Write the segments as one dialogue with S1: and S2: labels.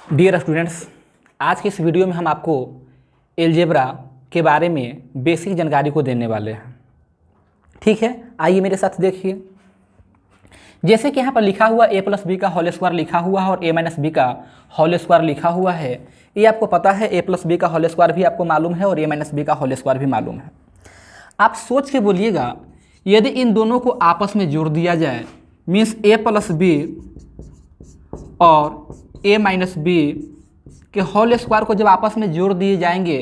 S1: Dear students, आज के इस वीडियो में हम आपको एलजेब्रा के बारे में बेसिक जानकारी को देने वाले हैं। ठीक है, आइए मेरे साथ देखिए। जैसे कि यहाँ पर लिखा हुआ a प्लस बी का होल स्क्वायर लिखा हुआ है और a माइनस बी का होल स्क्वायर लिखा हुआ है। ये आपको पता है, a प्लस बी का होल स्क्वायर भी आपको मालूम है और a माइनस बी का होल स्क्वायर भी मालूम है। आप सोच के बोलिएगा, यदि इन दोनों को आपस में जोड़ दिया जाए, मीन्स a प्लस बी और a माइनस बी के होल स्क्वायर को जब आपस में जोड़ दिए जाएंगे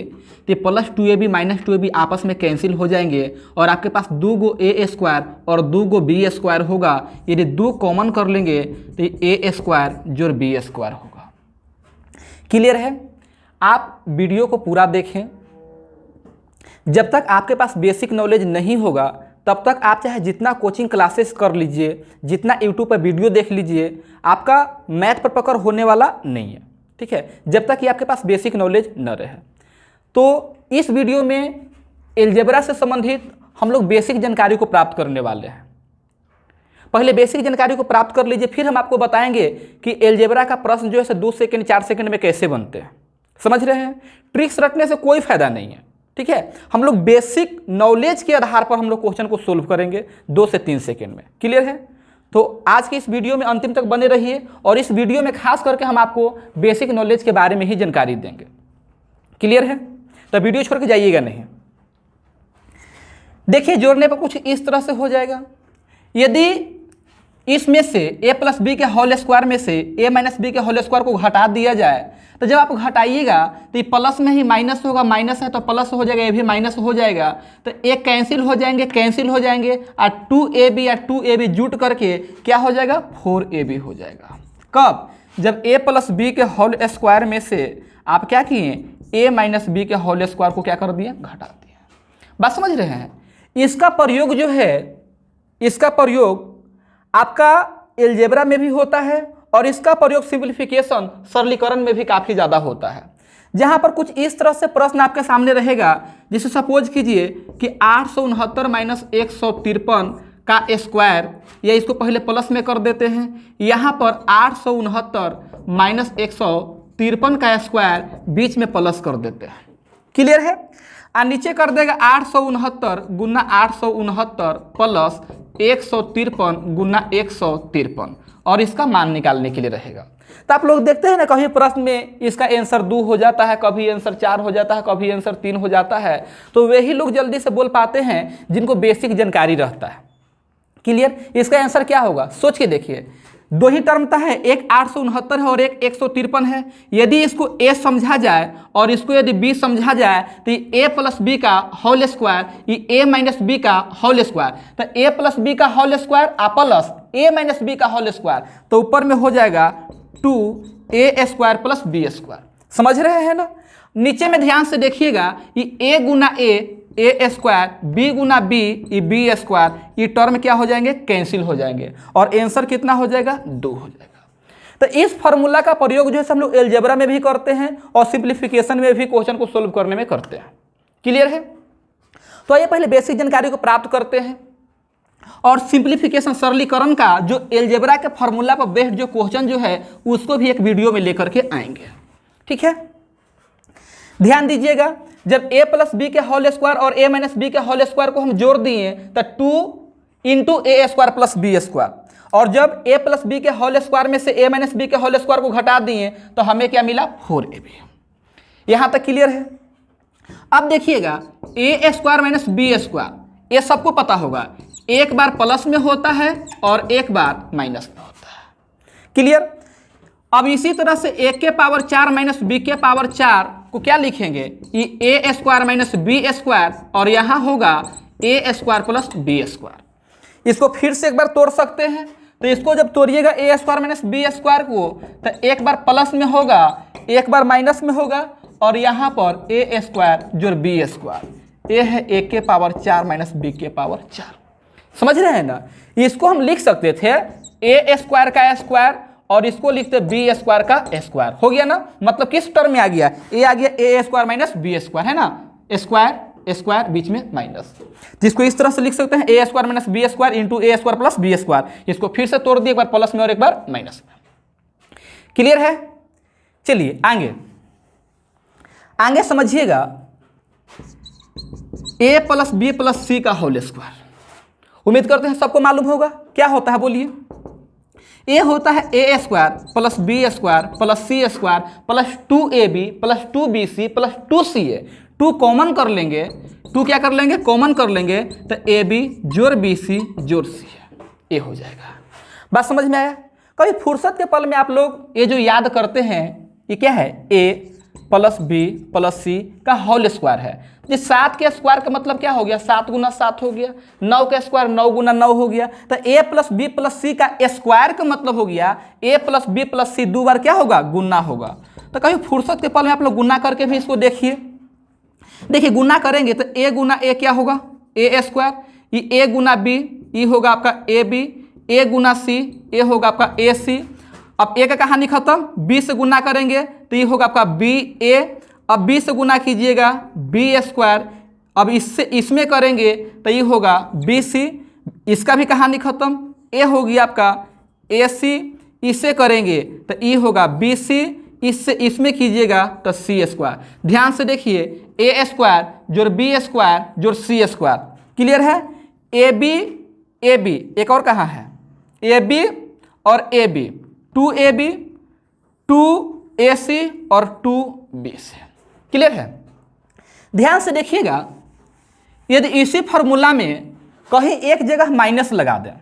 S1: तो प्लस 2ab माइनस 2ab आपस में कैंसिल हो जाएंगे और आपके पास 2 गो a स्क्वायर और 2 गो b स्क्वायर होगा। यदि 2 कॉमन कर लेंगे तो a स्क्वायर जोड़ b स्क्वायर होगा। क्लियर है? आप वीडियो को पूरा देखें। जब तक आपके पास बेसिक नॉलेज नहीं होगा तब तक आप चाहे जितना कोचिंग क्लासेस कर लीजिए, जितना यूट्यूब पर वीडियो देख लीजिए, आपका मैथ पर पकड़ होने वाला नहीं है। ठीक है, जब तक कि आपके पास बेसिक नॉलेज न रहे। तो इस वीडियो में एलजेब्रा से संबंधित हम लोग बेसिक जानकारी को प्राप्त करने वाले हैं। पहले बेसिक जानकारी को प्राप्त कर लीजिए, फिर हम आपको बताएंगे कि एलजेब्रा का प्रश्न जो है 2 सेकंड 4 सेकंड में कैसे बनते हैं। समझ रहे हैं? ट्रिक्स रटने से कोई फायदा नहीं है। ठीक है, हम लोग बेसिक नॉलेज के आधार पर हम लोग क्वेश्चन को सोल्व करेंगे 2 से 3 सेकंड में। क्लियर है? तो आज के इस वीडियो में अंतिम तक बने रहिए और इस वीडियो में खास करके हम आपको बेसिक नॉलेज के बारे में ही जानकारी देंगे। क्लियर है? तो वीडियो छोड़ के जाइएगा नहीं। देखिए, जोड़ने पर कुछ इस तरह से हो जाएगा। यदि इसमें से a प्लस बी के होल स्क्वायर में से a माइनस बी के होल स्क्वायर को घटा दिया जाए तो जब आप घटाइएगा तो ये प्लस में ही माइनस होगा, माइनस है तो प्लस हो जाएगा, ये भी माइनस हो जाएगा, तो एक कैंसिल हो जाएंगे और 2ab या 2ab जुट करके क्या हो जाएगा, 4ab हो जाएगा। कब? जब a प्लस बी के होल स्क्वायर में से आप क्या किए, a माइनस बी के होल स्क्वायर को क्या कर दिए, घटा दिए। बात समझ रहे हैं? इसका प्रयोग जो है, इसका प्रयोग आपका एलजेब्रा में भी होता है और इसका प्रयोग सिंप्लीफिकेशन सरलीकरण में भी काफ़ी ज़्यादा होता है। जहाँ पर कुछ इस तरह से प्रश्न आपके सामने रहेगा, जिसे सपोज कीजिए कि 869 माइनस 153 का स्क्वायर, या इसको पहले प्लस में कर देते हैं। यहाँ पर 869 माइनस 153 का स्क्वायर बीच में प्लस कर देते हैं। क्लियर है? और नीचे कर देगा 869 गुना 869 प्लस 153 गुना 153 और इसका मान निकालने के लिए रहेगा। तो आप लोग देखते हैं ना, कभी प्रश्न में इसका आंसर 2 हो जाता है, कभी आंसर 4 हो जाता है, कभी आंसर 3 हो जाता है। तो वही लोग जल्दी से बोल पाते हैं जिनको बेसिक जानकारी रहता है। क्लियर? इसका आंसर क्या होगा, सोच के देखिए। 2 ही टर्म है, एक 869 है और एक 153 है। यदि इसको a समझा जाए और इसको यदि b समझा जाए तो a प्लस बी का होल स्क्वायर, ये a माइनस बी का होल स्क्वायर, तो a प्लस बी का whole square plus a minus b का होल स्क्वायर, तो ऊपर में हो जाएगा 2a square plus b square. समझ रहे हैं ना? नीचे में ध्यान से देखिएगा, ये a Guna a square, b Guna b, ये b स्क्वायर, ये टर्म क्या हो जाएंगे, कैंसिल हो जाएंगे और आंसर कितना हो जाएगा, 2 हो जाएगा। तो इस फार्मूला का प्रयोग जो है हम लोग एलजेब्रा में भी करते हैं और सिंप्लीफिकेशन में भी क्वेश्चन को सोल्व करने में करते हैं। क्लियर है? तो आइए पहले बेसिक जानकारी को प्राप्त करते हैं और सिंप्लीफिकेशन सरलीकरण का जो एलजेब्रा के फार्मूला पर बेस्ड जो क्वेश्चन जो है उसको भी एक वीडियो में लेकर के आएंगे। ठीक है, ध्यान दीजिएगा। जब a प्लस बी के होल स्क्वायर और a माइनस बी के होल स्क्वायर को हम जोड़ दिए तो 2 into a square plus b square, और जब a प्लस बी के होल स्क्वायर में से a माइनस बी के होल स्क्वायर को घटा दिए तो हमें क्या मिला, 4ab। यहाँ तक क्लियर है? अब देखिएगा, a square minus b square, ये सबको पता होगा, एक बार प्लस में होता है और एक बार माइनस में होता है। क्लियर? अब इसी तरह से a के पावर 4 माइनस b के पावर 4 को क्या लिखेंगे, ये a square minus b square, और यहाँ होगा a square plus b square. इसको फिर से एक बार तोड़ सकते हैं, तो इसको जब तोड़िएगा a square minus b square को, तो एक बार प्लस में होगा, एक बार माइनस में होगा, और यहाँ पर a स्क्वायर जोड़ b स्क्वायर, ये है a के पावर 4 माइनस b के पावर 4। समझ रहे हैं ना? इसको हम लिख सकते थे a स्क्वायर का स्क्वायर और इसको लिखते बी स्क्वायर का स्क्वायर। हो गया ना? मतलब किस टर्म में आ गया, ए आ गया a square minus b square, है ना? स्क्वायर स्क्वायर बीच में माइनस, जिसको इस तरह से लिख सकते हैं a square minus b square into a square plus B square. इसको फिर से तोड़ दिए, एक बार प्लस में और एक बार माइनस में। क्लियर है? चलिए आगे आगे समझिएगा, a plus b plus c का होल स्क्वायर। उम्मीद करते हैं सबको मालूम होगा क्या होता है, बोलिए। a होता है A square plus B square plus C square plus 2ab plus 2bc plus 2ca। 2 common कर लेंगे, 2 क्या कर लेंगे, कॉमन कर लेंगे, तो ab जोड़ bc जोड़ c है, ये हो जाएगा। बात समझ में आया? कभी फुर्सत के पल में आप लोग ये जो याद करते हैं, ये क्या है, a plus b plus c का होल स्क्वायर है। ये 7 के स्क्वायर का मतलब क्या हो गया, 7 गुना 7 हो गया। 9 का स्क्वायर 9 गुना 9 हो गया। तो a plus b plus c का स्क्वायर का मतलब हो गया a प्लस बी प्लस सी 2 बार क्या होगा, गुना होगा। तो कभी फुर्सत के पल में आप लोग गुना करके भी इसको देखिए। देखिए गुना करेंगे तो a गुना a क्या होगा, a स्क्वायर, ये a गुना b ये होगा आपका ab, a गुना c ये होगा आपका ac। अब a का कहानी खत्म, b से गुना करेंगे तो ये होगा आपका ba। अब b से गुना कीजिएगा b स्क्वायर, अब इससे इसमें करेंगे तो ये होगा bc, इसका भी कहानी खत्म, a हो गया आपका ac, इससे करेंगे तो ये होगा bc, इससे इसमें कीजिएगा तो c स्क्वायर। ध्यान से देखिए, a स्क्वायर जोड़ b स्क्वायर जोड़ c स्क्वायर, क्लियर है। ab एक और कहाँ है, ab और ab, 2ab 2ac और 2bc, क्लियर है। ध्यान से देखिएगा, यदि इसी फॉर्मूला में कहीं एक जगह माइनस लगा दें,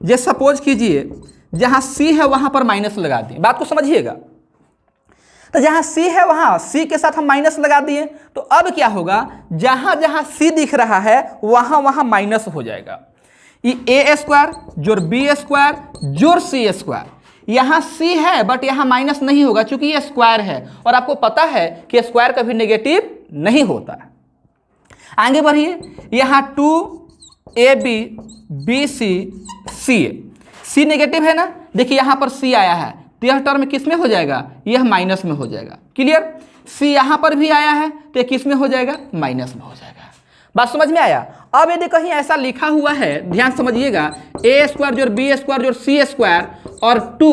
S1: जैसे सपोज कीजिए जहां c है वहां पर माइनस लगा दें, बात को समझिएगा। तो जहां c है वहां c के साथ हम माइनस लगा दिए, तो अब क्या होगा, जहां जहां c दिख रहा है वहां वहां माइनस हो जाएगा। ये a स्क्वायर जोड़ b स्क्वायर जोड़ c स्क्वायर, यहाँ c है बट यहाँ माइनस नहीं होगा क्योंकि ये स्क्वायर है, और आपको पता है कि स्क्वायर कभी नेगेटिव नहीं होता है। आगे बढ़िए, यहाँ 2ab bc c नेगेटिव है ना, देखिए यहाँ पर c आया है तो यह टर्म किस में हो जाएगा, यह माइनस में हो जाएगा, क्लियर। c यहाँ पर भी आया है तो यह किस में हो जाएगा, माइनस में हो जाएगा। बात समझ में आया? अब यदि कहीं ऐसा लिखा हुआ है, ध्यान समझिएगा, a स्क्वायर जोड़ b स्क्वायर जोड़ c स्क्वायर और 2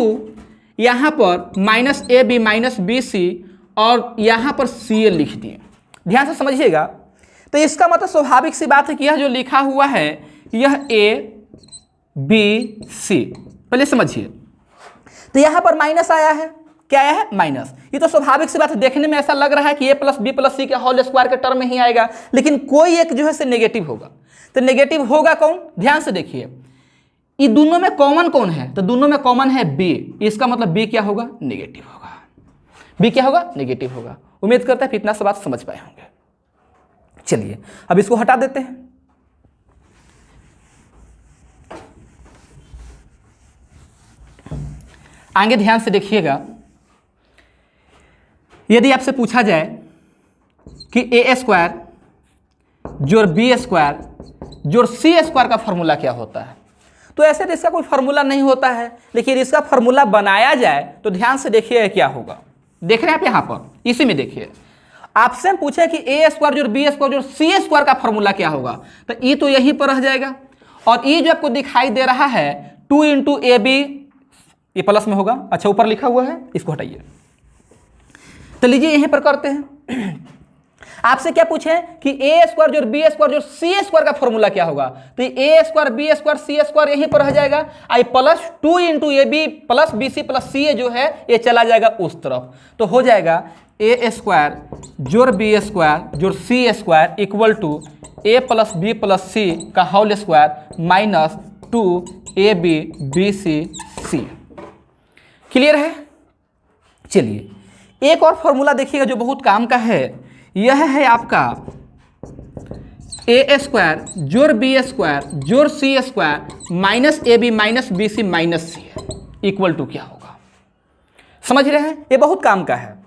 S1: यहाँ पर माइनस ab माइनस bc और यहाँ पर ca लिख दिए, ध्यान से समझिएगा। तो इसका मतलब स्वाभाविक सी बात है कि यह जो लिखा हुआ है यह a b c, पहले समझिए। तो यहाँ पर माइनस आया है, क्या आया है, माइनस। ये तो स्वाभाविक सी बात है, देखने में ऐसा लग रहा है कि a प्लस बी प्लस सी के होल स्क्वायर के टर्म में ही आएगा, लेकिन कोई एक जो है से नेगेटिव होगा। तो नेगेटिव होगा कौन, ध्यान से देखिए, ये दोनों में कॉमन कौन है, तो दोनों में कॉमन है b, इसका मतलब b क्या होगा, नेगेटिव होगा। b क्या होगा, नेगेटिव होगा। उम्मीद करता है इतना सा बात समझ पाए होंगे। चलिए अब इसको हटा देते हैं। आगे ध्यान से देखिएगा, यदि आपसे पूछा जाए कि a स्क्वायर जोड़ b स्क्वायर जोड़ c स्क्वायर का फॉर्मूला क्या होता है, तो ऐसे तो इसका कोई फॉर्मूला नहीं होता है, लेकिन इसका फॉर्मूला बनाया जाए तो ध्यान से देखिए क्या होगा। देख रहे हैं आप यहाँ पर, इसी में देखिए, आपसे पूछे कि a स्क्वायर जोड़ b स्क्वायर जोड़ c स्क्वायर का फॉर्मूला क्या होगा, तो e तो यहीं पर रह जाएगा, और e जो आपको दिखाई दे रहा है 2 इंटू ab, ये प्लस में होगा। अच्छा ऊपर लिखा हुआ है, इसको हटाइए। तो लीजिए यहीं पर करते हैं। आपसे क्या पूछे कि a स्क्वायर जोड़ b स्क्वायर जोड़ c स्क्वायर का फॉर्मूला क्या होगा, तो a square b square c square यहीं पर रह जाएगा। आई plus 2 into a b plus b c plus c a जो है ये चला जाएगा उस तरफ, तो हो जाएगा a स्क्वायर जोड़ b स्क्वायर जोड़ c square equal to a plus b plus c का whole square minus 2ab bc c। Clear है? चलिए एक और फॉर्मूला देखिएगा जो बहुत काम का है, यह है आपका a स्क्वायर जोड़ b स्क्वायर जोड़ c square minus a b minus b c minus c equal to क्या होगा। समझ रहे हैं? ये बहुत काम का है।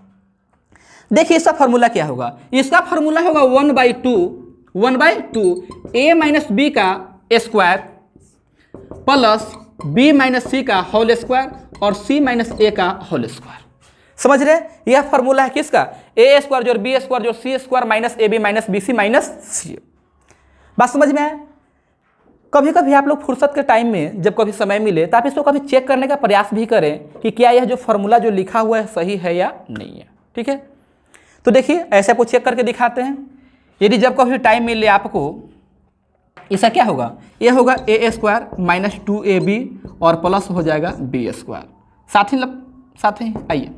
S1: देखिए इसका फॉर्मूला क्या होगा, इसका फॉर्मूला होगा 1/2 a माइनस बी का स्क्वायर प्लस b माइनस सी का होल स्क्वायर और c माइनस ए का होल स्क्वायर। समझ रहे? यह फॉर्मूला है किसका, a स्क्वायर जोड़ b स्क्वायर जोड़ c square minus a b minus b c minus c. बात समझ में आया? कभी कभी आप लोग फुर्सत के टाइम में जब कभी समय मिले तो आप इसको कभी चेक करने का प्रयास भी करें कि क्या यह जो फॉर्मूला जो लिखा हुआ है सही है या नहीं है। ठीक है, तो देखिए ऐसे आपको चेक करके दिखाते हैं। यदि जब कभी टाइम मिले आपको, इसका क्या होगा, ये होगा ए स्क्वायर माइनस 2ab और प्लस हो जाएगा बी स्क्वायर। साथ ही आइए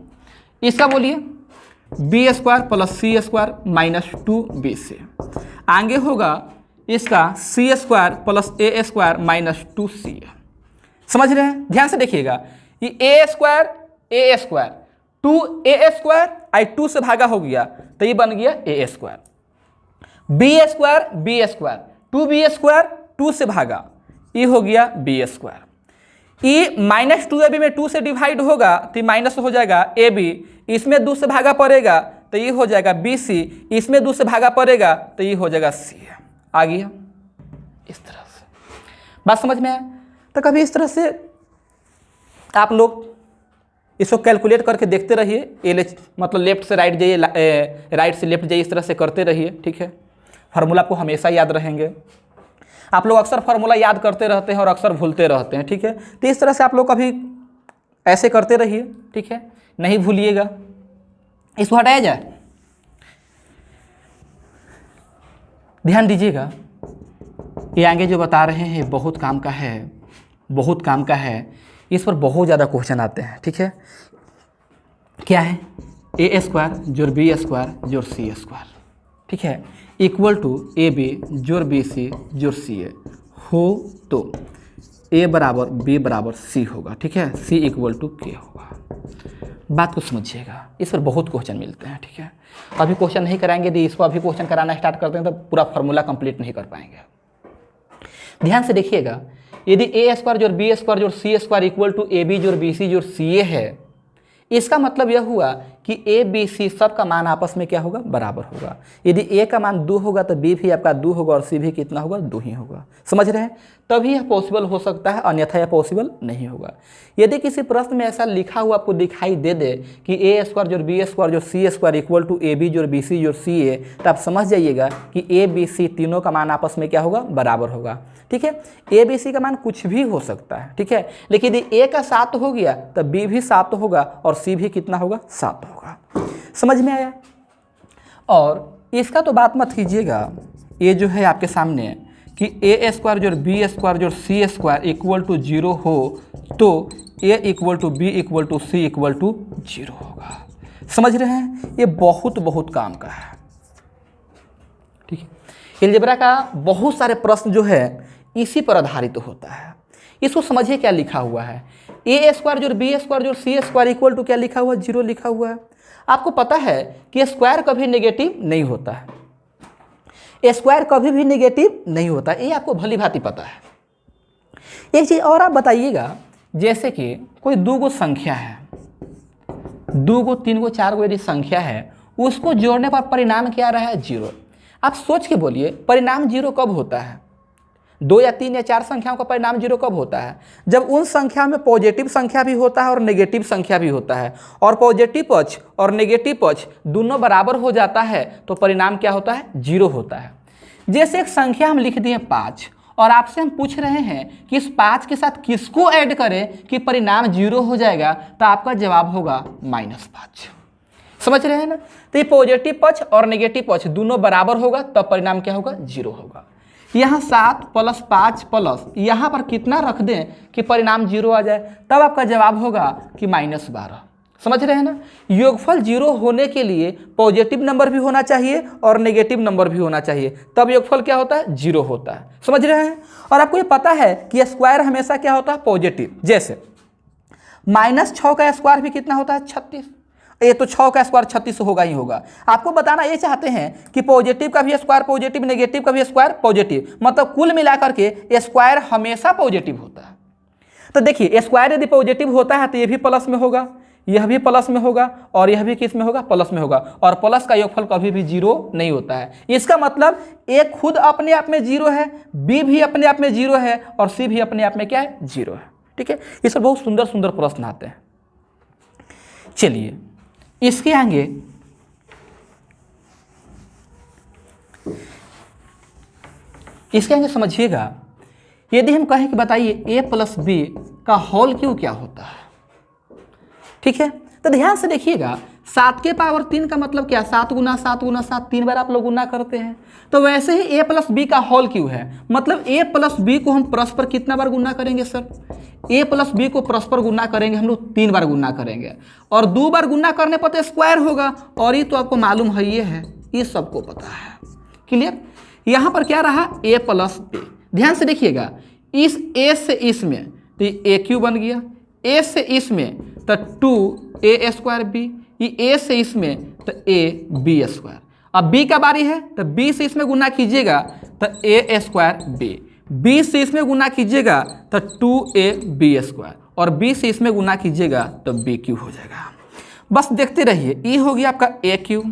S1: इसका बोलिए B square plus C square minus 2bc। आगे होगा इसका सी स्क्वायर प्लस ए स्क्वायर माइनस 2c। समझ रहे हैं, ध्यान से देखिएगा, ये ए स्क्वायर 2a स्क्वायर आई 2 से भागा हो गया तो ये बन गया a square, b square 2b square 2 से भागा, ये हो गया बी स्क्वायर। ये माइनस 2ab में 2 से डिवाइड होगा तो माइनस हो जाएगा ab, इसमें 2 से भागा पड़ेगा तो ये हो जाएगा bc, इसमें 2 से भागा पड़ेगा तो ये हो जाएगा c। आ गया इस तरह से, बात समझ में आया। तो कभी इस तरह से आप लोग इसको कैलकुलेट करके देखते रहिए, मतलब लेफ्ट से राइट जाइए, राइट से लेफ्ट जाइए, इस तरह से करते रहिए। ठीक है, फार्मूला आपको हमेशा याद रहेंगे। आप लोग अक्सर फार्मूला याद करते रहते हैं और अक्सर भूलते रहते हैं। ठीक है, तो इस तरह से आप लोग कभी ऐसे करते रहिए। ठीक है, नहीं भूलिएगा। इसको हटाया जाए, ध्यान दीजिएगा, ये आगे जो बता रहे हैं बहुत काम का है, इस पर बहुत ज़्यादा क्वेश्चन आते हैं। ठीक है, क्या है, ए स्क्वायर जोड़ बी स्क्वायर जोड़ सी स्क्वायर, ठीक है, इक्वल टू ए बी जोड़ बी सी जोड़ सी ए हो तो ए बराबर बी बराबर सी होगा। ठीक है, सी इक्वल टू के होगा। बात को समझिएगा, इस पर बहुत क्वेश्चन मिलते हैं। ठीक है, अभी क्वेश्चन नहीं कराएंगे, यदि इसको अभी क्वेश्चन कराना स्टार्ट करते हैं तो पूरा फार्मूला कंप्लीट नहीं कर पाएंगे। ध्यान से देखिएगा, यदि ए स्क्वायर जोड़ बी स्क्वायर जोड़ c square equal to a b जोड़ बी सी जोड़ सी ए है, इसका मतलब यह हुआ कि ए बी सी सब का मान आपस में क्या होगा, बराबर होगा। यदि ए का मान 2 होगा तो बी भी आपका 2 होगा और सी भी कितना होगा, 2 ही होगा। समझ रहे हैं, तभी यह पॉसिबल हो सकता है, अन्यथा यह पॉसिबल नहीं होगा। यदि किसी प्रश्न में ऐसा लिखा हुआ आपको दिखाई दे दे कि ए स्क्वायर जोड़ बी स्क्वायर जोड़ c square equal to a b जोड़ बी सी जोड़ सी ए, तो आप समझ जाइएगा कि ए बी सी तीनों का मान आपस में क्या होगा, बराबर होगा। ठीक है, ए बी सी का मान कुछ भी हो सकता है। ठीक है, लेकिन यदि ए का 7 हो गया तो बी भी 7 होगा और सी भी कितना होगा, 7 होगा। समझ में आया। और इसका तो बात मत कीजिएगा, ये जो है आपके सामने कि ए स्क्वायर जोड़ बी स्क्वायर जोड़ सी स्क्वायर इक्वल टू 0 हो तो a equal to b equal to c equal to 0 होगा। समझ रहे हैं, ये बहुत काम का है। ठीक है, अलजेब्रा का बहुत सारे प्रश्न जो है इसी पर आधारित होता है। इसको समझिए क्या लिखा हुआ है, ए स्क्वायर जोड़ बी स्क्वायर जोड़ सी स्क्वायर इक्वल टू क्या लिखा हुआ है, 0 लिखा हुआ है। आपको पता है कि स्क्वायर कभी नेगेटिव नहीं होता है, स्क्वायर कभी भी नेगेटिव नहीं होता, ये आपको भली भांति पता है। एक चीज़ और आप बताइएगा, जैसे कि कोई 2 गो संख्या है, 2 गो 3 गो 4 गो यदि संख्या है, उसको जोड़ने पर परिणाम क्या रहा है, 0। आप सोच के बोलिए परिणाम 0 कब होता है, 2 या 3 या 4 संख्याओं का परिणाम 0 कब होता है, जब उन संख्या में पॉजिटिव संख्या भी होता है और नेगेटिव संख्या भी होता है, और पॉजिटिव पक्ष और नेगेटिव पक्ष दोनों बराबर हो जाता है तो परिणाम क्या होता है, 0 होता है। जैसे एक संख्या हम लिख दिए 5 और आपसे हम पूछ रहे हैं कि इस 5 के साथ किसको ऐड करें कि परिणाम 0 हो जाएगा, तो आपका जवाब होगा -5। समझ रहे हैं ना, तो ये पॉजिटिव पक्ष और नेगेटिव पक्ष दोनों बराबर होगा तब परिणाम क्या होगा, 0 होगा। यहाँ 7 + 5 प्लस यहाँ पर कितना रख दें कि परिणाम 0 आ जाए, तब आपका जवाब होगा कि -12। समझ रहे हैं ना, योगफल 0 होने के लिए पॉजिटिव नंबर भी होना चाहिए और नेगेटिव नंबर भी होना चाहिए, तब योगफल क्या होता है, 0 होता है। समझ रहे हैं, और आपको ये पता है कि स्क्वायर हमेशा क्या होता है, पॉजिटिव। जैसे -6 का स्क्वायर भी कितना होता है, 36। ये तो 6 का स्क्वायर 36 होगा ही होगा। आपको बताना ये चाहते हैं कि पॉजिटिव का भी स्क्वायर पॉजिटिव, नेगेटिव का भी स्क्वायर पॉजिटिव, मतलब कुल मिलाकर के स्क्वायर हमेशा पॉजिटिव होता है। तो देखिए स्क्वायर यदि पॉजिटिव होता है तो ये भी प्लस में होगा, यह भी प्लस में होगा और यह भी किस में होगा, प्लस में होगा, और प्लस का योगफल कभी भी 0 नहीं होता है। इसका मतलब ए खुद अपने आप में 0 है, बी भी अपने आप में 0 है और सी भी अपने आप में क्या है, 0 है। ठीक है, इस पर बहुत सुंदर सुंदर प्रश्न आते हैं। चलिए इसके आगे समझिएगा, यदि हम कहें कि बताइए ए प्लस बी का होल क्यूब क्या होता है, ठीक है, तो ध्यान से देखिएगा 7 के पावर 3 का मतलब क्या, 7 गुना 7 गुना 7, 3 बार आप लोग गुना करते हैं। तो वैसे ही ए प्लस बी का होल क्यूब है, मतलब ए प्लस बी को हम परस्पर कितना बार गुना करेंगे सर, ए प्लस बी को परस्पर गुना करेंगे हम लोग 3 बार गुना करेंगे, और 2 बार गुना करने पर तो स्क्वायर होगा, और ये तो आपको मालूम है, ये सबको पता है। क्लियर। यहाँ पर क्या रहा, ए प्लस बी। ध्यान से देखिएगा, इस ए से इसमें तो ए क्यू बन गया, ए से इसमें तो 2a स्क्वायर बी, ये ए से इसमें तो ए बी स्क्वायर। अब बी का बारी है तो बी से इसमें गुना कीजिएगा तो ए स्क्वायर बी, बी से इसमें गुना कीजिएगा तो 2ab स्क्वायर, और बी से इसमें गुना कीजिएगा तो बी क्यू हो जाएगा। बस देखते रहिए, ई हो गया आपका ए क्यू,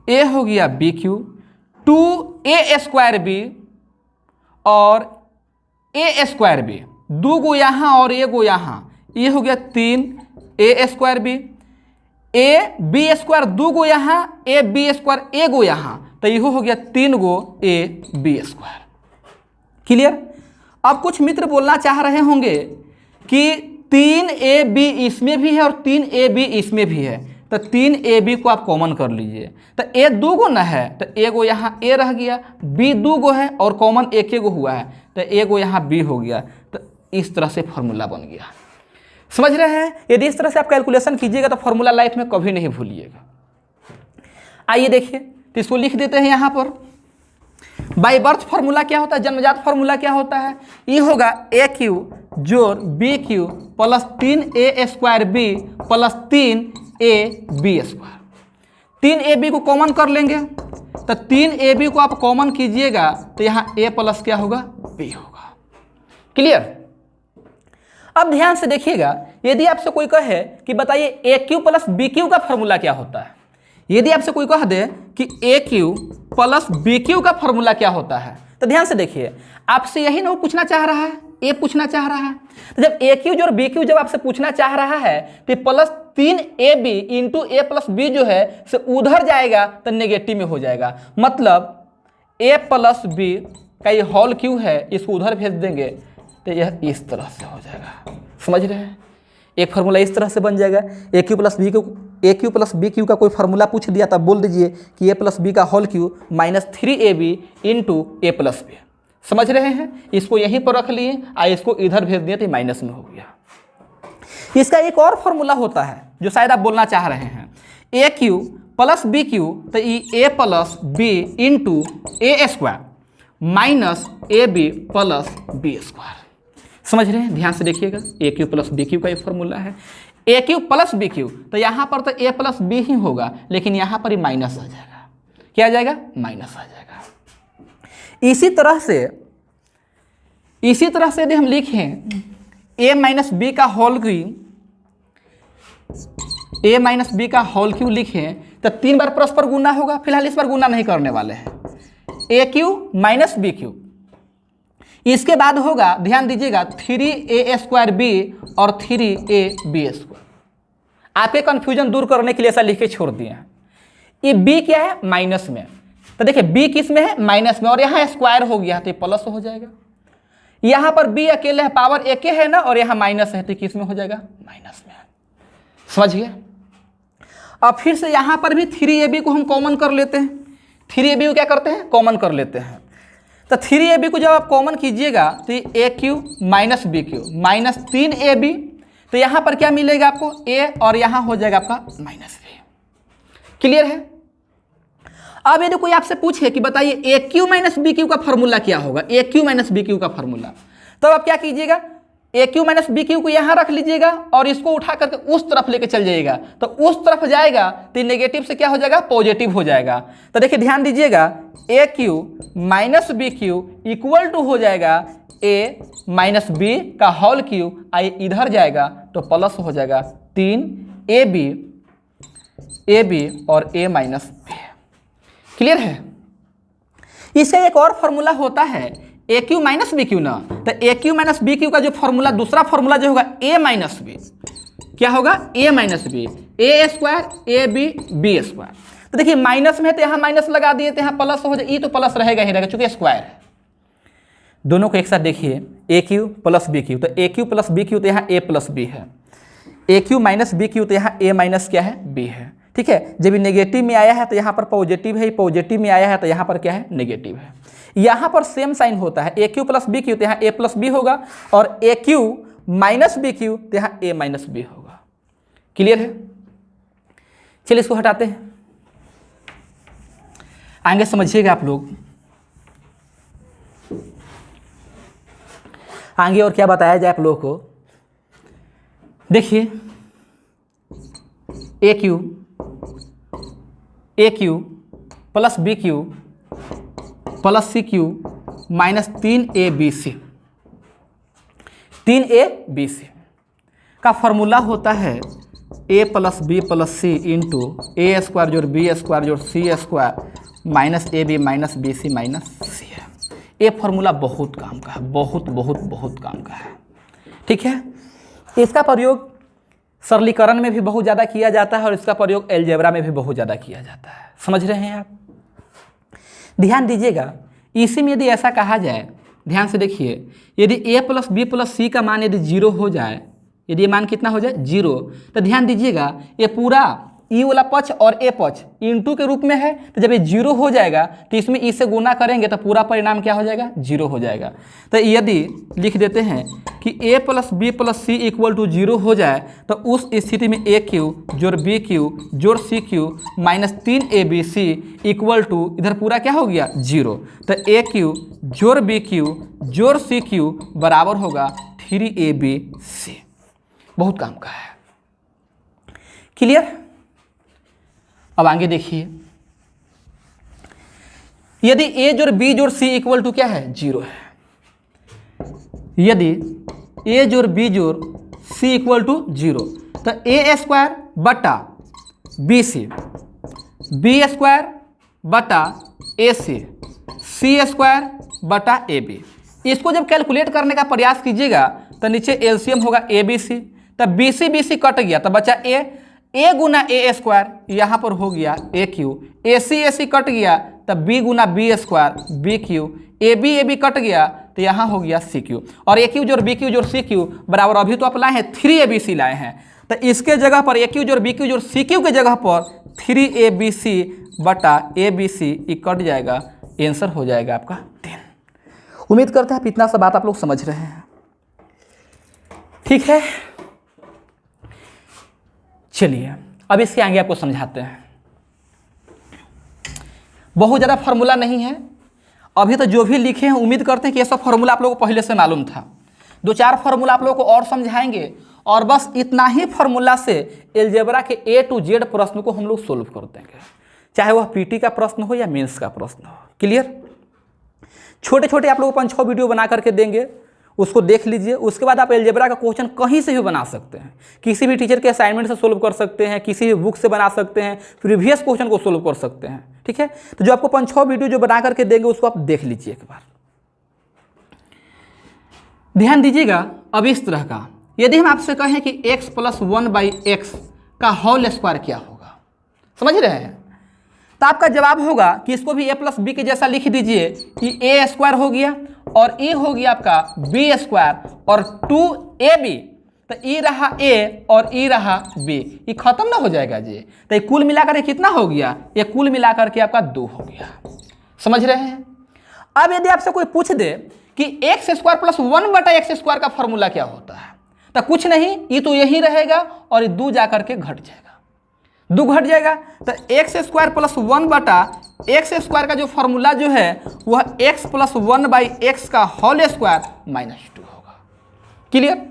S1: ए हो गया B Q, 2a square B और ए स्क्वायर बी, 2 गो यहाँ और 1 गो यहाँ, ये हो गया 3a square b, a b square 2 गो यहाँ, ए बी स्क्वायर 1 गो यहाँ, तो यह हो गया 3 गो ए बी स्क्वायर। क्लियर। अब कुछ मित्र बोलना चाह रहे होंगे कि 3ab इसमें भी है और 3ab इसमें भी है, तो 3ab को आप कॉमन कर लीजिए, तो ए 2 गो न है तो 1 गो यहाँ ए रह गया, बी 2 गो है और कॉमन 1 गो हुआ है तो 1 गो यहाँ बी हो गया, तो इस तरह से फॉर्मूला बन गया। समझ रहे हैं। यदि इस तरह से आप कैलकुलेशन कीजिएगा तो फॉर्मूला लाइफ में कभी नहीं भूलिएगा। आइए देखिए, तो इसको लिख देते हैं यहाँ पर। बाय बर्थ फॉर्मूला क्या होता है, जन्मजात फॉर्मूला क्या होता है, ये होगा ए क्यू जोड़ b cube plus 3a square b plus 3ab square. 3ab को कॉमन कर लेंगे, तो 3ab को आप कॉमन कीजिएगा तो यहाँ a प्लस क्या होगा, b होगा। क्लियर। अब ध्यान से देखिएगा, यदि आपसे कोई कहे कि बताइए ए क्यू प्लस बी क्यू का फॉर्मूला क्या होता है, यदि आपसे कोई कह दे कि ए क्यू प्लस बी क्यू का फॉर्मूला क्या होता है, तो ध्यान से देखिए, आपसे यही ना वो पूछना चाह रहा है, ए पूछना चाह रहा है। तो जब ए क्यू और बी क्यू जब आपसे पूछना चाह रहा है तो plus 3ab into a plus B जो है से उधर जाएगा तो नेगेटिव में हो जाएगा, मतलब ए प्लस बी का ये होल क्यू है, इसको उधर भेज देंगे तो यह इस तरह से हो जाएगा। समझ रहे हैं। एक फार्मूला इस तरह से बन जाएगा, a cube plus b cube का कोई फार्मूला पूछ दिया तब बोल दीजिए कि ए प्लस बी का whole cube minus 3ab into a plus b. समझ रहे हैं। इसको यहीं पर रख लिए और इसको इधर भेज दिए तो माइनस में हो गया। इसका एक और फार्मूला होता है जो शायद आप बोलना चाह रहे हैं, a cube plus b cube तो a plus b into a square minus a b plus B square. समझ रहे हैं। ध्यान से देखिएगा, a cube plus b cube का एक फॉर्मूला है। A cube plus b cube तो यहाँ पर तो ए प्लस बी ही होगा, लेकिन यहाँ पर ही माइनस आ जाएगा। क्या आ जाएगा, माइनस आ जाएगा। इसी तरह से यदि हम लिखें ए माइनस बी का होल क्यू लिखें तो 3 बार परस्पर गुना होगा। फिलहाल इस बार गुना नहीं करने वाले हैं। A cube minus b Q, इसके बाद होगा, ध्यान दीजिएगा, 3a स्क्वायर बी और 3ab स्क्वायर। आपके कंफ्यूजन दूर करने के लिए ऐसा लिख के छोड़ दिए हैं। ये b क्या है, माइनस में, तो देखिए b किस में है, माइनस में, और यहाँ स्क्वायर हो गया तो ये प्लस हो जाएगा। यहाँ पर b अकेले है, पावर एक है ना, और यहाँ माइनस है तो किस में हो जाएगा, माइनस में। समझिए। अब फिर से यहाँ पर भी 3ab को हम कॉमन कर लेते हैं। 3ab को क्या करते हैं, कॉमन कर लेते हैं। तो 3ab को जब आप कॉमन कीजिएगा तो a cube minus b cube minus 3ab, तो यहाँ पर क्या मिलेगा आपको, a, और यहाँ हो जाएगा आपका माइनस b। क्लियर है। अब यदि कोई आपसे पूछे कि बताइए ए क्यू माइनस बी क्यू का फॉर्मूला क्या होगा, a cube minus b cube का फॉर्मूला, तो आप क्या कीजिएगा, ए क्यू माइनस बी क्यू को यहाँ रख लीजिएगा और इसको उठा करके उस तरफ लेके चल जाइएगा। तो उस तरफ जाएगा तो नेगेटिव से क्या हो जाएगा, पॉजिटिव हो जाएगा। तो देखिए ध्यान दीजिएगा, a cube minus b cube equal to हो जाएगा ए माइनस बी का होल क्यू, आई इधर जाएगा तो प्लस हो जाएगा 3ab और a माइनस बी। क्लियर है। इसका एक और फॉर्मूला होता है a cube minus b Q ना, तो a cube minus b cube का जो फॉर्मूला, दूसरा फॉर्मूला जो होगा ए माइनस बी, क्या होगा, a minus b, a square a b b square. तो देखिए माइनस में है तो यहाँ माइनस लगा दिए तो यहाँ प्लस हो जाए, ई तो प्लस रहेगा ही रहेगा चूंकि स्क्वायर है। दोनों को एक साथ देखिए, a cube plus b cube, तो a cube plus b cube तो यहाँ ए प्लस बी है, a cube minus b cube तो यहाँ ए माइनस क्या है, बी है। ठीक है, जब ये नेगेटिव में आया है तो यहाँ पर पॉजिटिव है, पॉजिटिव में आया है तो यहाँ पर क्या है, नेगेटिव है। यहाँ पर सेम साइन होता है, a cube plus b cube तो यहाँ ए प्लस बी होगा, और a cube minus b cube तो यहाँ ए माइनस बी होगा। क्लियर है? चलिए इसको हटाते हैं, आगे समझिएगा आप लोग। आगे और क्या बताया जाए आप लोगों को, देखिए a cube plus b cube plus c cube minus 3abc, 3abc का फॉर्मूला होता है a plus b plus c into a square जोड़ बी स्क्वायर जोड़ c square minus a b minus b c minus c है। ये formula बहुत काम का है, बहुत काम का है। ठीक है, इसका प्रयोग सरलीकरण में भी बहुत ज़्यादा किया जाता है और इसका प्रयोग एलजेब्रा में भी बहुत ज़्यादा किया जाता है। समझ रहे हैं आप? ध्यान दीजिएगा, इसी में यदि ऐसा कहा जाए, ध्यान से देखिए, यदि a plus b plus c का मान यदि 0 हो जाए, यदि ये मान कितना हो जाए 0, तो ध्यान दीजिएगा ये पूरा ई वाला पक्ष और ए पक्ष इंटू के रूप में है, तो जब ये 0 हो जाएगा तो इसमें ई से गुना करेंगे तो पूरा परिणाम क्या हो जाएगा, 0 हो जाएगा। तो यदि लिख देते हैं कि a plus b plus c equal to 0 हो जाए तो उस स्थिति में ए क्यू जोड़ बी क्यू जोड़ c cube minus 3abc equal to इधर पूरा क्या हो गया 0। तो ए क्यू जोड़ बी क्यू जोड़ सी क्यू बराबर होगा 3abc। बहुत काम का है। क्लियर? अब आगे देखिए, यदि a जोड़ b जोड़ c इक्वल टू क्या है 0 है, यदि a जोड़ b जोड़ c इक्वल टू 0, तो a स्क्वायर बटा बी सी, बी स्क्वायर बटा ए सी, सी स्क्वायर बटा ए बी। इसको जब कैलकुलेट करने का प्रयास कीजिएगा तो नीचे एलसीएम होगा ए बी सी, तब बी सी कट गया तो बचा ए गुना ए स्क्वायर, यहाँ पर हो गया ए क्यू, ए सी कट गया तब बी गुना b square b cube, a b cut गया तो यहाँ हो गया सी क्यू, और ए क्यू जोड़ बी क्यू जोड़ सी क्यू बराबर अभी तो आप लाए हैं 3abc लाए हैं, तो इसके जगह पर ए क्यू जोड़ बी क्यू जोड़ सी क्यू के जगह पर 3abc बटा abc कट जाएगा, आंसर हो जाएगा आपका 10। उम्मीद करते हैं इतना सा बात आप लोग समझ रहे हैं। ठीक है, चलिए अब इसके आगे आपको समझाते हैं। बहुत ज़्यादा फार्मूला नहीं है, अभी तो जो भी लिखे हैं उम्मीद करते हैं कि ये सब फार्मूला आप लोगों को पहले से मालूम था। 2-4 फार्मूला आप लोगों को और समझाएंगे और बस इतना ही फार्मूला से एलजेब्रा के A to Z प्रश्न को हम लोग सोल्व कर देंगे, चाहे वह पीटी का प्रश्न हो या मेंस का प्रश्न हो। क्लियर? छोटे छोटे आप लोगों को 5-6 वीडियो बना करके देंगे, उसको देख लीजिए। उसके बाद आप एलजेब्रा का क्वेश्चन कहीं से भी बना सकते हैं, किसी भी टीचर के असाइनमेंट से सोल्व कर सकते हैं, किसी भी बुक से बना सकते हैं, प्रीवियस क्वेश्चन को सोल्व कर सकते हैं। ठीक है, तो जो आपको 5-6 वीडियो जो बना करके देंगे उसको आप देख लीजिए एक बार। ध्यान दीजिएगा, अब इस तरह का यदि हम आपसे कहें कि x प्लस 1/x का होल स्क्वायर क्या होगा, समझ रहे हैं, तो आपका जवाब होगा कि इसको भी a प्लस बी के जैसा लिख दीजिए कि a स्क्वायर हो गया और e हो गया आपका b स्क्वायर और 2ab, तो e रहा a और e रहा b, ये खत्म ना हो जाएगा जी। तो ये कुल मिलाकर ये कितना हो गया, ये कुल मिलाकर के आपका 2 हो गया। समझ रहे हैं? अब यदि आपसे कोई पूछ दे कि x square plus 1/x square का फॉर्मूला क्या होता है, तो कुछ नहीं, ये तो यही रहेगा और ये 2 जाकर के घट जाएगा, 2 घट जाएगा। तो x square plus 1/x square का जो फॉर्मूला जो है वह x प्लस 1/x का होल स्क्वायर -2 होगा। क्लियर?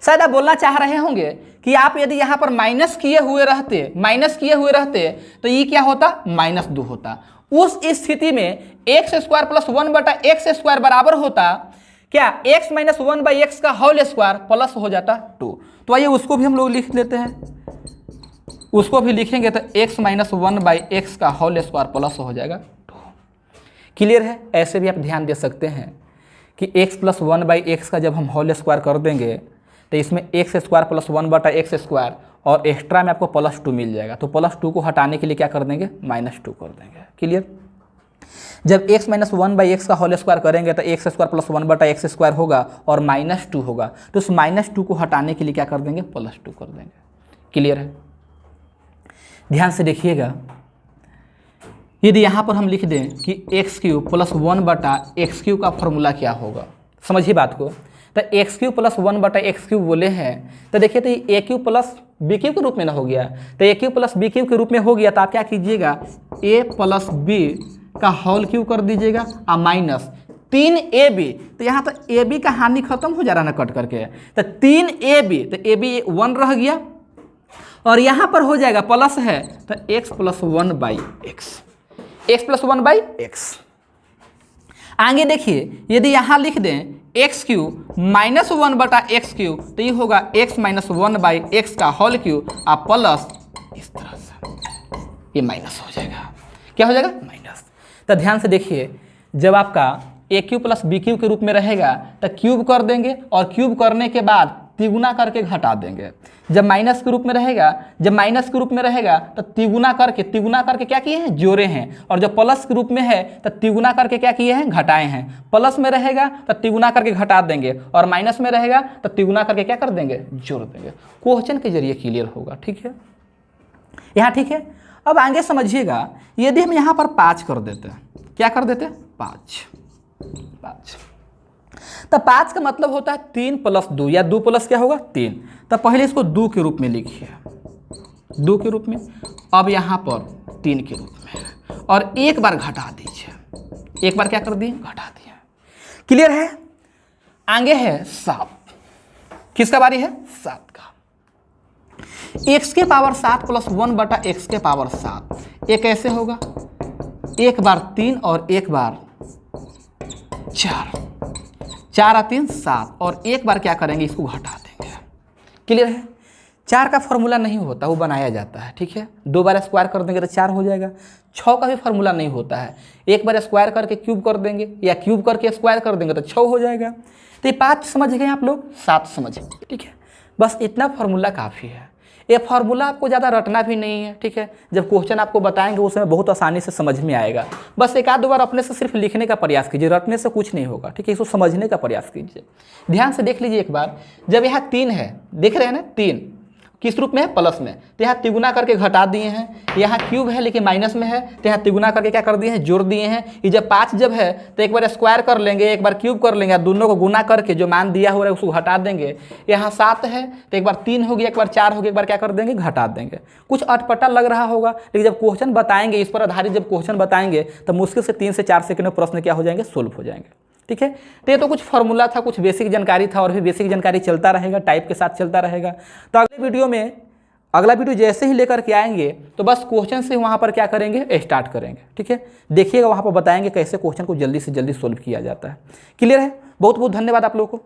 S1: शायद आप बोलना चाह रहे होंगे कि आप यदि यहाँ पर माइनस किए हुए रहते तो ये क्या होता, -2 होता। उस स्थिति में x square plus 1/x square बराबर होता क्या, x माइनस 1/x का होल स्क्वायर प्लस हो जाता 2। तो आइए उसको भी हम लोग लिख लेते हैं, उसको भी लिखेंगे तो x माइनस 1/x का होल स्क्वायर प्लस हो जाएगा 2। क्लियर है? ऐसे भी आप ध्यान दे सकते हैं कि x प्लस 1/x का जब हम होल स्क्वायर कर देंगे तो इसमें x square plus 1/x square और एक्स्ट्रा में आपको +2 मिल जाएगा, तो +2 को हटाने के लिए क्या कर देंगे, -2 कर देंगे। क्लियर? जब x माइनस 1/x का होल स्क्वायर करेंगे तो x square plus 1/x square होगा और -2 होगा, तो उस -2 को हटाने के लिए क्या कर देंगे, +2 कर देंगे। क्लियर है? ध्यान से देखिएगा, यदि यहाँ पर हम लिख दें कि x³ प्लस 1/x³ का फॉर्मूला क्या होगा, समझिए बात को। तो x³ प्लस 1/x³ बोले हैं तो देखिए, तो ये a³ प्लस b³ के रूप में ना हो गया, तो a³ प्लस b³ के रूप में हो गया, तो आप क्या कीजिएगा, a प्लस b का होल क्यूब कर दीजिएगा और माइनस 3ab, तो यहाँ तो ab का हानि खत्म हो जा रहा है ना कट करके, तो 3ab, तो ab 1 रह गया और यहाँ पर हो जाएगा प्लस है तो x plus 1/x, x plus 1/x। आगे देखिए, यदि यहाँ लिख दें x³ माइनस 1/x³ तो ये होगा x माइनस 1/x का होल क्यूब और प्लस इस तरह से ये माइनस हो जाएगा। क्या हो जाएगा, माइनस। तो ध्यान से देखिए, जब आपका a³ प्लस b³ के रूप में रहेगा तो क्यूब कर देंगे और क्यूब करने के बाद तिगुना करके घटा देंगे। जब माइनस के रूप में रहेगा, तो तिगुना करके क्या किए हैं, जोड़े हैं, और जब प्लस के रूप में है तो तिगुना करके क्या किए हैं, घटाए हैं। प्लस में रहेगा तो तिगुना करके घटा देंगे और माइनस में रहेगा तो तिगुना करके क्या कर देंगे, जोड़ देंगे। क्वेश्चन के जरिए क्लियर होगा। ठीक है, यहाँ ठीक है। अब आगे समझिएगा, यदि हम यहाँ पर 5 कर देते हैं, क्या कर देते हैं, 5, तो 5 का मतलब होता है 3 प्लस 2 या 2 प्लस क्या होगा, 3। तो पहले इसको 2 के रूप में लिखिए, 2 के रूप में, अब यहाँ पर 3 के रूप में, और एक बार घटा दीजिए, एक बार क्या कर दिए, घटा दिए। क्लियर है? आगे है 7, किसका बारी है, 7 का। x के पावर 7 प्लस 1/x के पावर 7, ये कैसे होगा, एक बार 3 और एक बार 4, 4 और 3 7, और एक बार क्या करेंगे, इसको घटा देंगे। क्लियर है? 4 का फॉर्मूला नहीं होता, वो बनाया जाता है। ठीक है, 2 बार स्क्वायर कर देंगे तो 4 हो जाएगा। 6 का भी फॉर्मूला नहीं होता है, एक बार स्क्वायर करके क्यूब कर देंगे या क्यूब करके स्क्वायर कर देंगे तो 6 हो जाएगा। तो ये 5 समझ गए आप लोग, 7 समझ गए। ठीक है, बस इतना फॉर्मूला काफ़ी है। ये फार्मूला आपको ज़्यादा रटना भी नहीं है। ठीक है, जब क्वेश्चन आपको बताएंगे उसमें बहुत आसानी से समझ में आएगा। बस एक आध दो बार अपने से सिर्फ लिखने का प्रयास कीजिए, रटने से कुछ नहीं होगा। ठीक है, इसको समझने का प्रयास कीजिए। ध्यान से देख लीजिए एक बार, जब यहाँ 3 है, देख रहे हैं ना, 3 किस रूप में है, प्लस में, तो यहाँ तिगुना करके घटा दिए हैं। यहाँ क्यूब है लेकिन माइनस में है, तो यहाँ तिगुना करके क्या कर दिए हैं, जोड़ दिए हैं। ये जब 5 जब है तो एक बार स्क्वायर कर लेंगे, एक बार क्यूब कर लेंगे, दोनों को गुना करके जो मान दिया हो रहा है उसको हटा देंगे। यहाँ 7 है तो एक बार 3 होगी, एक बार 4 होगी, एक बार क्या कर देंगे, घटा देंगे। कुछ अटपटा लग रहा होगा, लेकिन जब क्वेश्चन बताएंगे, इस पर आधारित जब क्वेश्चन बताएंगे तो मुश्किल से 3 से 4 सेकंड में प्रश्न क्या हो जाएंगे, सोल्व हो जाएंगे। ठीक है, तो ये तो कुछ फॉर्मूला था, कुछ बेसिक जानकारी था, और भी बेसिक जानकारी चलता रहेगा, टाइप के साथ चलता रहेगा। तो अगला वीडियो जैसे ही लेकर के आएंगे तो बस क्वेश्चन से वहाँ पर क्या करेंगे, स्टार्ट करेंगे। ठीक है, देखिएगा, वहाँ पर बताएंगे कैसे क्वेश्चन को जल्दी से जल्दी सोल्व किया जाता है। क्लियर है? बहुत बहुत धन्यवाद आप लोगों को।